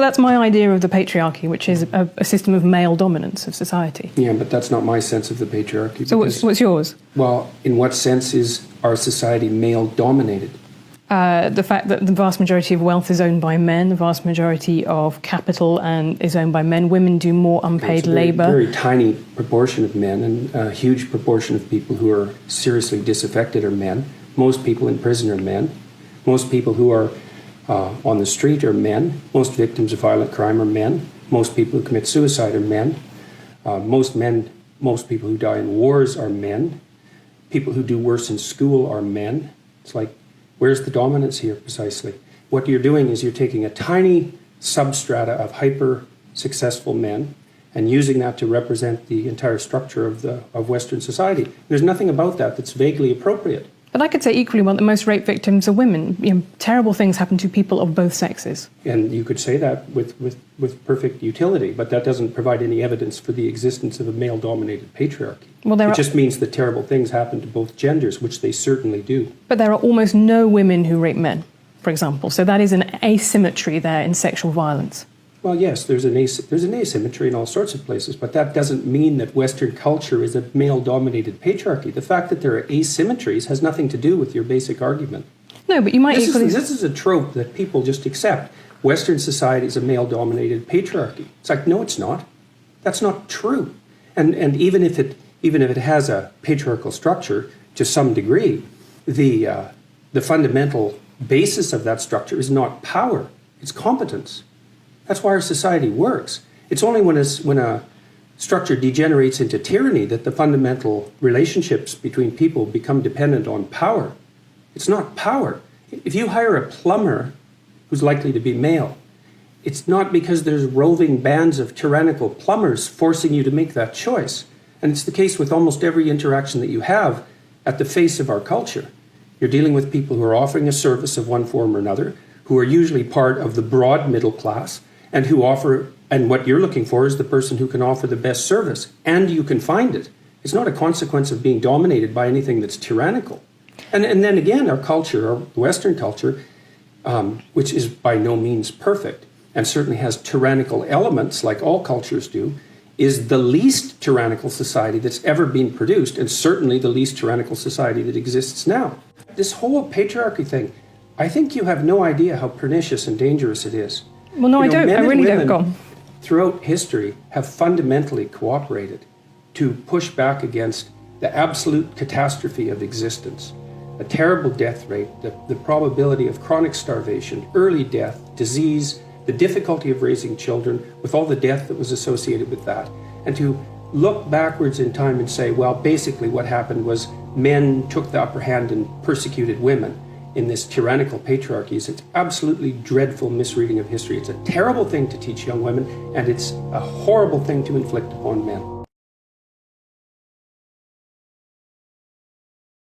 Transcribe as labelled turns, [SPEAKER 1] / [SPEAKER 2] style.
[SPEAKER 1] But that's my idea of the patriarchy, which is a system of male dominance of society.
[SPEAKER 2] Yeah, but that's not my sense of the patriarchy.
[SPEAKER 1] So what's yours?
[SPEAKER 2] Well, in what sense is our society male-dominated?
[SPEAKER 1] The fact that the vast majority of wealth is owned by men, the vast majority of capital is owned by men. Women do more unpaid labour.
[SPEAKER 2] A very tiny proportion of men, and a huge proportion of people who are seriously disaffected are men. Most people in prison are men. Most people who are on the street are men. Most victims of violent crime are men. Most people who commit suicide are men. Most people who die in wars are men. People who do worse in school are men. It's like, where's the dominance here precisely? What you're doing is you're taking a tiny substrata of hyper-successful men and using that to represent the entire structure of Western society. There's nothing about that that's vaguely appropriate.
[SPEAKER 1] But I could say equally well that most rape victims are women. Terrible things happen to people of both sexes.
[SPEAKER 2] And you could say that with perfect utility, but that doesn't provide any evidence for the existence of a male-dominated patriarchy. Well, it just means that terrible things happen to both genders, which they certainly do.
[SPEAKER 1] But there are almost no women who rape men, for example. So that is an asymmetry there in sexual violence.
[SPEAKER 2] Well, yes, there's an asymmetry in all sorts of places, but that doesn't mean that Western culture is a male-dominated patriarchy. The fact that there are asymmetries has nothing to do with your basic argument.
[SPEAKER 1] No, but you might equally...
[SPEAKER 2] This is a trope that people just accept. Western society is a male-dominated patriarchy. It's like, no, it's not. That's not true. And even if it has a patriarchal structure to some degree, the fundamental basis of that structure is not power, it's competence. That's why our society works. It's only when a structure degenerates into tyranny that the fundamental relationships between people become dependent on power. It's not power. If you hire a plumber who's likely to be male, it's not because there's roving bands of tyrannical plumbers forcing you to make that choice. And it's the case with almost every interaction that you have at the face of our culture. You're dealing with people who are offering a service of one form or another, who are usually part of the broad middle class, and what you're looking for is the person who can offer the best service, and you can find it. It's not a consequence of being dominated by anything that's tyrannical. And then again, our culture, our Western culture, which is by no means perfect, and certainly has tyrannical elements, like all cultures do, is the least tyrannical society that's ever been produced, and certainly the least tyrannical society that exists now. This whole patriarchy thing, I think you have no idea how pernicious and dangerous it is.
[SPEAKER 1] Well, no, I don't. I really don't. Go on.
[SPEAKER 2] Throughout history have fundamentally cooperated to push back against the absolute catastrophe of existence. A terrible death rate, the probability of chronic starvation, early death, disease, the difficulty of raising children, with all the death that was associated with that. And to look backwards in time and say, well, basically what happened was men took the upper hand and persecuted women in this tyrannical patriarchy. It's an absolutely dreadful misreading of history. It's a terrible thing to teach young women, and it's a horrible thing to inflict upon men.